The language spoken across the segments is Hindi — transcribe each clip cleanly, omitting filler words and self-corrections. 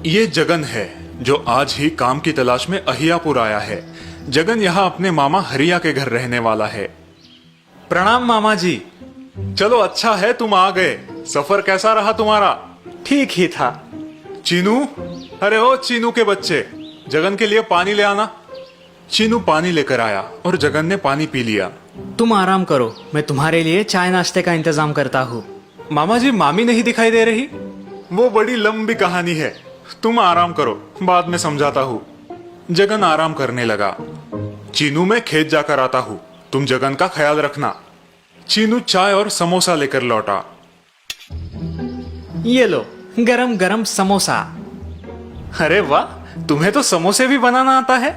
ये जगन है जो आज ही काम की तलाश में अहियापुर आया है। जगन यहाँ अपने मामा हरिया के घर रहने वाला है। प्रणाम मामा जी। चलो अच्छा है तुम आ गए। सफर कैसा रहा तुम्हारा? ठीक ही था। चीनू, अरे ओ चीनू के बच्चे, जगन के लिए पानी ले आना। चीनू पानी लेकर आया और जगन ने पानी पी लिया। तुम आराम करो, मैं तुम्हारे लिए चाय नाश्ते का इंतजाम करता हूँ। मामा जी, मामी नहीं दिखाई दे रही? वो बड़ी लंबी कहानी है, तुम आराम करो, बाद में समझाता हूँ। जगन आराम करने लगा। चीनू, मैं खेत जाकर आता हूँ, तुम जगन का ख्याल रखना। चीनू चाय और समोसा लेकर लौटा। ये लो गरम गरम समोसा। अरे वाह, तुम्हें तो समोसे भी बनाना आता है।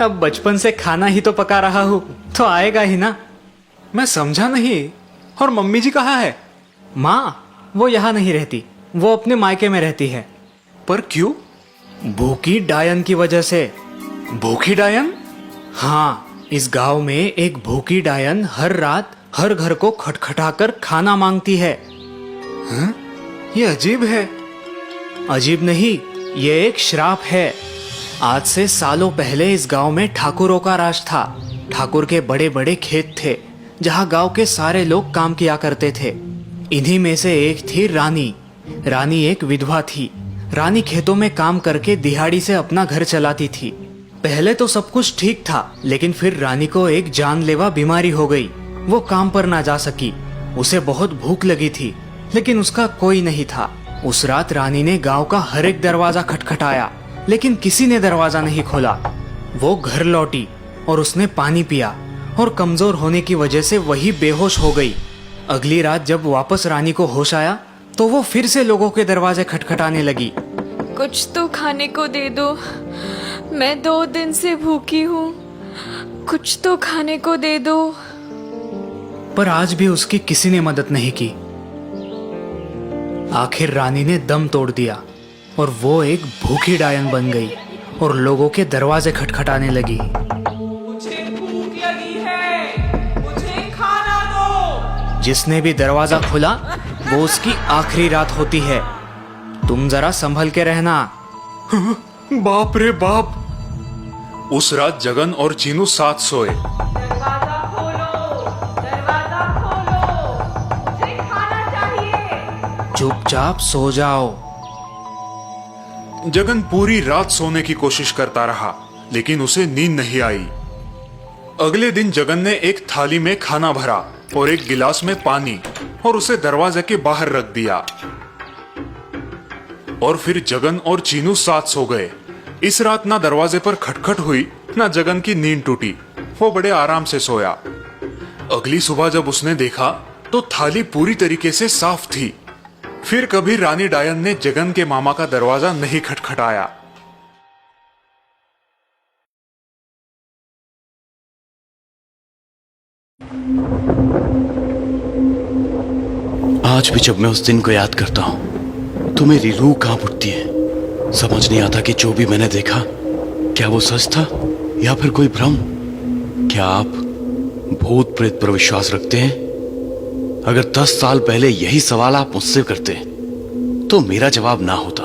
अब बचपन से खाना ही तो पका रहा हूँ, तो आएगा ही ना। मैं समझा नहीं। और मम्मी जी कहाँ है? माँ, वो यहाँ नहीं रहती, वो अपने मायके में रहती है। पर क्यों? भूखी डायन की वजह से। भूखी डायन? हाँ, इस गांव में एक भूखी डायन हर रात हर घर को खटखटाकर खाना मांगती है। हाँ? ये अजीब है। अजीब नहीं, ये एक श्राप है। आज से सालों पहले इस गांव में ठाकुरों का राज था। ठाकुर के बड़े बड़े खेत थे, जहां गांव के सारे लोग काम किया करते थे। इन्हीं में से एक थी रानी। रानी एक विधवा थी। रानी खेतों में काम करके दिहाड़ी से अपना घर चलाती थी। पहले तो सब कुछ ठीक था, लेकिन फिर रानी को एक जानलेवा बीमारी हो गई। वो काम पर ना जा सकी। उसे बहुत भूख लगी थी, लेकिन उसका कोई नहीं था। उस रात रानी ने गांव का हर एक दरवाजा खटखटाया, लेकिन किसी ने दरवाजा नहीं खोला। वो घर लौटी और उसने पानी पिया और कमजोर होने की वजह से वही बेहोश हो गई। अगली रात जब वापस रानी को होश आया, तो वो फिर से लोगों के दरवाजे खटखटाने लगी। कुछ तो खाने को दे दो, मैं 2 दिन से भूखी हूँ, कुछ तो खाने को दे दो। पर आज भी उसकी किसी ने मदद नहीं की। आखिर रानी ने दम तोड़ दिया और वो एक भूखी डायन बन गई और लोगों के दरवाजे खटखटाने लगी। मुझे भूख लगी है, मुझे खाना दो। जिसने भी दरवाजा खोला, वो उसकी आखिरी रात होती है। तुम जरा संभल के रहना। बाप रे बाप। उस रात जगन और चीनू साथ सोए। दरवाजा खोलो, दरवाजा खोलो, मुझे खाना चाहिए। चुपचाप सो जाओ। जगन पूरी रात सोने की कोशिश करता रहा, लेकिन उसे नींद नहीं आई। अगले दिन जगन ने एक थाली में खाना भरा और एक गिलास में पानी और उसे दरवाजे के बाहर रख दिया। और फिर जगन और चीनू साथ सो गए। इस रात ना दरवाजे पर खटखट हुई, ना जगन की नींद टूटी। वो बड़े आराम से सोया। अगली सुबह जब उसने देखा तो थाली पूरी तरीके से साफ थी। फिर कभी रानी डायन ने जगन के मामा का दरवाजा नहीं खटखटाया। आज भी जब मैं उस दिन को याद करता हूं तो मेरी रूह कांप उठती है। समझ नहीं आता कि जो भी मैंने देखा, क्या वो सच था या फिर कोई भ्रम। क्या आप भूत प्रेत पर विश्वास रखते हैं? अगर 10 साल पहले यही सवाल आप मुझसे करते तो मेरा जवाब ना होता।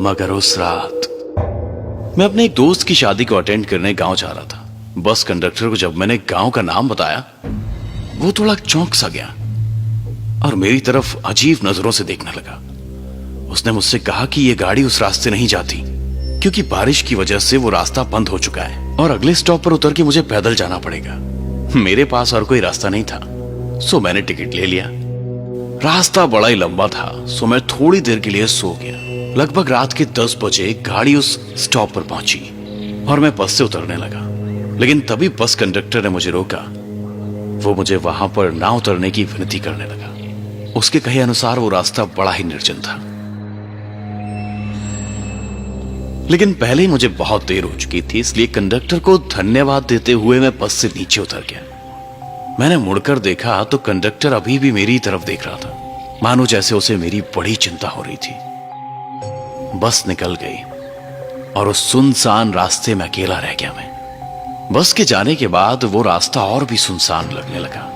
मगर उस रात मैं अपने एक दोस्त की शादी को अटेंड करने गांव जा रहा था। बस कंडक्टर को जब मैंने गांव का नाम बताया, वो थोड़ा चौंक सा गया और मेरी तरफ अजीब नजरों से देखने लगा। उसने मुझसे कहा कि यह गाड़ी उस रास्ते नहीं जाती, क्योंकि बारिश की वजह से वो रास्ता बंद हो चुका है और अगले स्टॉप पर उतर के मुझे पैदल जाना पड़ेगा। मेरे पास और कोई रास्ता नहीं था, सो मैंने टिकट ले लिया। रास्ता बड़ा ही लंबा था, सो मैं थोड़ी देर के लिए सो गया। लगभग रात के 10 बजे गाड़ी उस स्टॉप पर पहुंची और मैं बस से उतरने लगा, लेकिन तभी बस कंडक्टर ने मुझे रोका। वो मुझे वहां पर ना उतरने की विनती करने लगा। उसके कहे अनुसार वो रास्ता बड़ा ही निर्जन था, लेकिन पहले ही मुझे बहुत देर हो चुकी थी, इसलिए कंडक्टर को धन्यवाद देते हुए मैं बस से नीचे उतर गया। मैंने मुड़कर देखा तो कंडक्टर अभी भी मेरी तरफ देख रहा था, मानो जैसे उसे मेरी बड़ी चिंता हो रही थी। बस निकल गई और उस सुनसान रास्ते में अकेला रह गया मैं। बस के जाने के बाद वो रास्ता और भी सुनसान लगने लगा।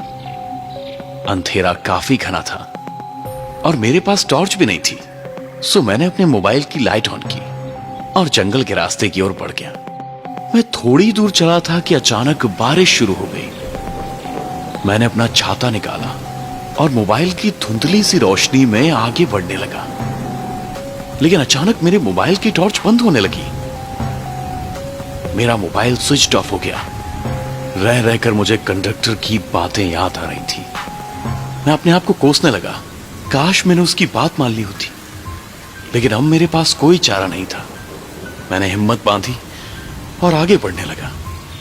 अंधेरा काफी घना था और मेरे पास टॉर्च भी नहीं थी। सो मैंने अपने मोबाइल की लाइट ऑन की और जंगल के रास्ते की ओर बढ़ गया। मैं थोड़ी दूर चला था कि अचानक बारिश शुरू हो गई। मैंने अपना छाता निकाला और मोबाइल की धुंधली सी रोशनी में आगे बढ़ने लगा, लेकिन अचानक मेरे मोबाइल की टॉर्च बंद होने लगी। मेरा मोबाइल स्विच ऑफ हो गया। रह रहकर मुझे कंडक्टर की बातें याद आ रही थी। मैं अपने आप को कोसने लगा, काश मैंने उसकी बात मान ली होती, लेकिन अब मेरे पास कोई चारा नहीं था। मैंने हिम्मत बांधी और आगे बढ़ने लगा।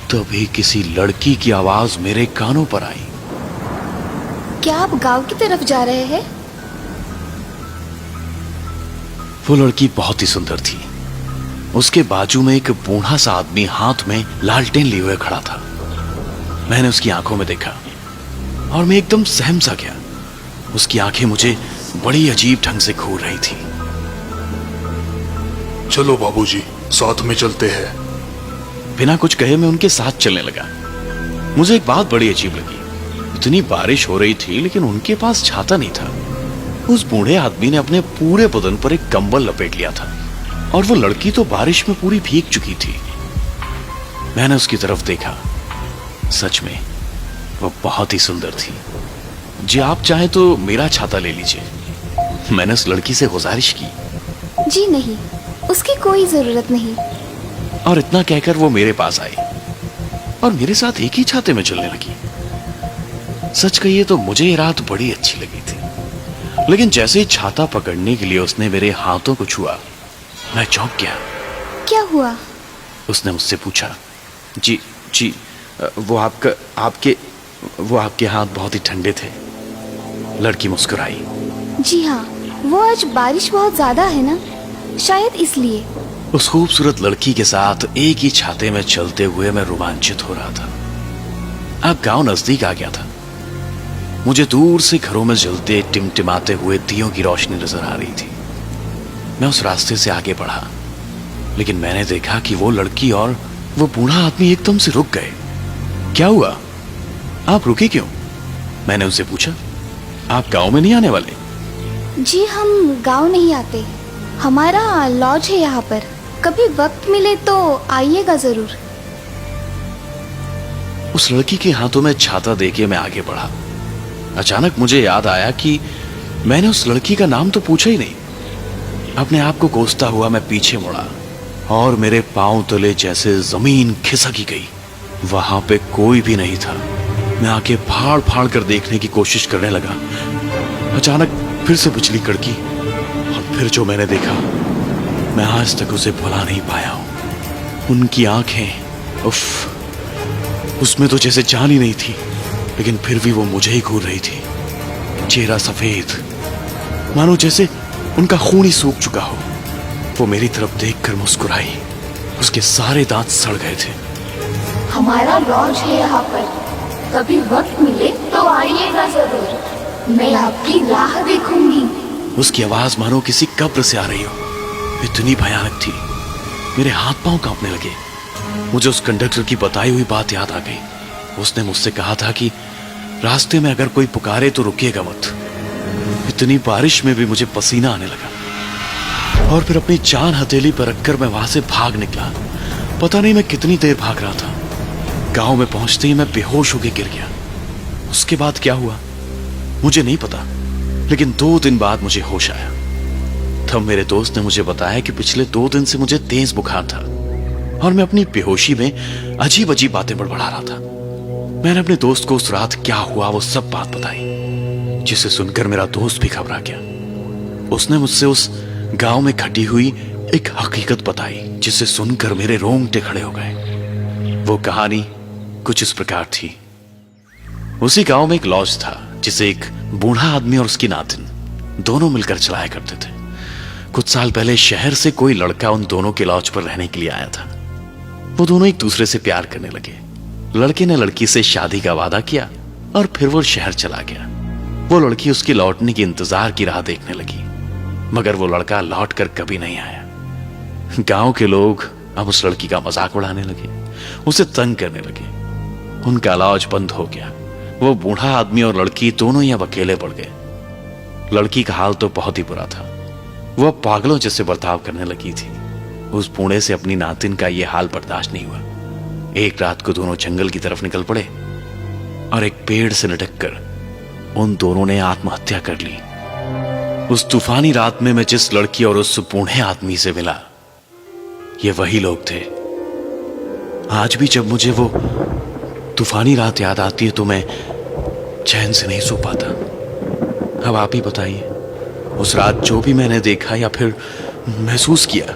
तभी किसी लड़की की आवाज मेरे कानों पर आई। क्या आप गांव की तरफ जा रहे हैं? वो लड़की बहुत ही सुंदर थी। उसके बाजू में एक बूढ़ा सा आदमी हाथ में लालटेन लिए हुए खड़ा था। मैंने उसकी आंखों में देखा और मैं एकदम सहम सा गया। उसकी आंखें मुझे बड़ी अजीब ढंग से घूर रही थी। चलो बाबूजी, साथ में चलते हैं। बिना कुछ कहे मैं उनके साथ चलने लगा। मुझे एक बात बड़ी अजीब लगी। इतनी बारिश हो रही थी लेकिन उनके पास छाता नहीं था। उस बूढ़े आदमी ने अपने पूरे बदन पर एक कंबल लपेट लिया था और वो लड़की तो बारिश में पूरी भीग चुकी थी। मैंने उसकी तरफ देखा। सच में वो बहुत ही सुंदर थी। जी आप चाहें तो मेरा छाता ले लीजिए। मैंने उस लड़की से गुजारिश की। जी नहीं, उसकी कोई जरूरत नहीं। और इतना कहकर वो मेरे पास आई और मेरे साथ एक ही छाते में चलने लगी। सच कहिए तो मुझे ये रात बड़ी अच्छी लगी थी, लेकिन जैसे ही छाता पकड़ने के लिए उसने मेरे हाथों को छुआ, मैं चौंक गया। क्या हुआ? उसने मुझसे पूछा। जी जी, वो आपके हाथ बहुत ही ठंडे थे। लड़की मुस्कुराई। जी हाँ, वो आज बारिश बहुत ज्यादा है ना, शायद इसलिए। उस खूबसूरत लड़की के साथ एक ही छाते में चलते हुए मैं रोमांचित हो रहा था। अब गांव नजदीक आ गया था। मुझे दूर से घरों में जलते टिमटिमाते हुए दियों की रोशनी नजर आ रही थी। मैं उस रास्ते से आगे बढ़ा, लेकिन मैंने देखा कि वो लड़की और वो बूढ़ा आदमी एकदम से रुक गए। क्या हुआ? आप रुके क्यों? मैंने उनसे पूछा। आप गांव में नहीं आने वाले? जी हम गांव नहीं आते, हमारा लॉज है यहाँ पर। कभी वक्त मिले तो आइएगा जरूर। उस लड़की के हाथों में छाता देके मैं आगे बढ़ा। अचानक मुझे याद आया कि मैंने उस लड़की का नाम तो पूछा ही नहीं। अपने आप को कोसता हुआ मैं पीछे मुड़ा और मेरे पांव तले जैसे जमीन खिसक गई। वहां पे कोई भी नहीं था। मैं आंखें फाड़ फाड़ कर देखने की कोशिश करने लगा। अचानक फिर से बिजली कड़की और फिर जो मैंने देखा, मैं आज तक उसे भुला नहीं पाया हूं। उनकी आंखें, उफ, उसमें तो जैसे जान ही नहीं थी, लेकिन फिर भी वो मुझे ही घूर रही थी। चेहरा सफेद, मानो जैसे उनका खून ही सूख चुका हो। वो मेरी तरफ देखकर मुस्कुराई। उसके सारे दांत सड़ गए थे। हमारा लॉज है यहाँ पर, कभी वक्त मिले तो आइएगा जरूर। मैं आपकी राह देखूंगी। उसकी आवाज मानो किसी कब्र से आ रही हो। इतनी भयानक थी, मेरे हाथ पांव कांपने लगे। मुझे उस कंडक्टर की बताई हुई बात याद आ गई। उसने मुझसे कहा था कि रास्ते में अगर कोई पुकारे तो रुकिएगा मत। इतनी बारिश में भी मुझे पसीना आने लगा और फिर अपनी जान हथेली पर रखकर मैं वहां से भाग निकला। पता नहीं मैं कितनी देर भाग रहा था। गांव में पहुंचते ही मैं बेहोश होकर गिर गया। उसके बाद क्या हुआ मुझे नहीं पता, लेकिन 2 दिन बाद मुझे होश आया। तब मेरे दोस्त ने मुझे बताया कि पिछले 2 दिन से मुझे तेज बुखार था और मैं अपनी बेहोशी में अजीब अजीब बातें बड़बड़ा रहा था। मैंने अपने दोस्त को उस रात क्या हुआ वो सब बात बताई, जिसे सुनकर मेरा दोस्त भी घबरा गया। उसने मुझसे उस गांव में घटी हुई एक हकीकत बताई, जिसे सुनकर मेरे रोंगटे खड़े हो गए। वो कहानी कुछ इस प्रकार थी। उसी गांव में एक लॉज था, जिसे एक बूढ़ा आदमी और उसकी नातिन दोनों मिलकर चलाया करते थे। कुछ साल पहले शहर से कोई लड़का उन दोनों के लॉज पर रहने के लिए आया था। वो दोनों एक दूसरे से प्यार करने लगे। लड़के ने लड़की से शादी का वादा किया और फिर वो शहर चला गया। वो लड़की उसके लौटने के इंतजार की राह देखने लगी, मगर वो लड़का लौट कर कभी नहीं आया। गांव के लोग अब उस लड़की का मजाक उड़ाने लगे, उसे तंग करने लगे। उनका लॉज बंद हो गया। वो बूढ़ा आदमी और लड़की दोनों ही अब अकेले पड़ गए। लड़की का हाल तो बहुत ही बुरा था। वो अब पागलों जैसे बर्ताव करने लगी थी। उस पुणे से अपनी नातिन का यह हाल बर्दाश्त नहीं हुआ। एक रात को दोनों जंगल की तरफ निकल पड़े और एक पेड़ से लटक कर उन दोनों ने आत्महत्या कर ली। उस तूफानी रात में मैं जिस लड़की और उस बूढ़े आदमी से मिला, ये वही लोग थे। आज भी जब मुझे वो तूफानी रात याद आती है तो मैं चैन से नहीं सो पाता। अब आप ही बताइए, उस रात जो भी मैंने देखा या फिर महसूस किया,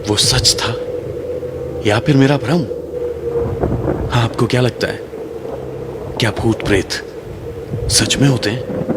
वो सच था या फिर मेरा भ्रम? आपको क्या लगता है, क्या भूत प्रेत सच में होते हैं?